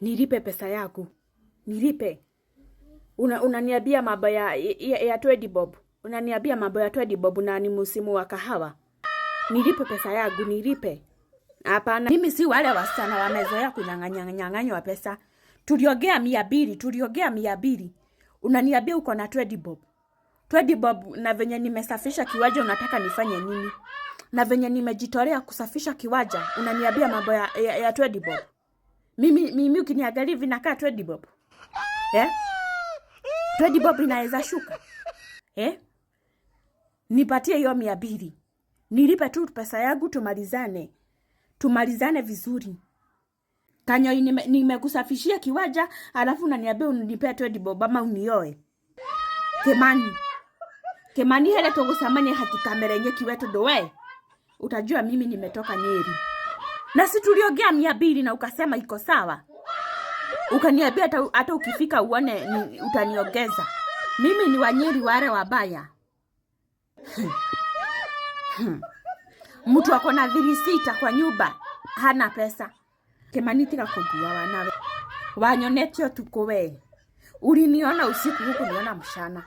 Nilipe pesa yako. Nilipe. Unaniambia mambo ya 20 bob. Unaniambia mambo ya 20 bob na ni msimu wa kahawa. Nilipe pesa yangu, nilipe. Hapana, mimi si wale wasichana wamezoea kunyang'anywa pesa. Tuliongea 200. Unaniambia uko na 20 bob. 20 bob na venye nimesafisha kiwanja unataka nifanye nini? Na venye nimejitolea kusafisha kiwanja unaniambia mambo ya 20 bob. Mimi ukiniangalia vinakaa 20 bob. 20 bob inaweza shuka. Nipatie hiyo 200. Nilipe tu pesa yangu tumalizane. Tumalizane vizuri. Kanyoi nimekusafishia kiwanja, alafu unaniambia unipe 20 bob ama unioe. Kemani hele tugusamane hati kamera nyeki wetu dowe. Utajua mimi nimetoka Nyeri. Na si tuliongea 200 na ukasema iko sawa. Ukaniambia hata ukifika uone utaniongeza. Mimi ni wa Nyeri wale wabaya. Mtu ako na 3 kwa nyumba hana pesa. Kemani tika kugua wanawe. Wanyonetio tuko we. Uliniona usiku huku niona mchana.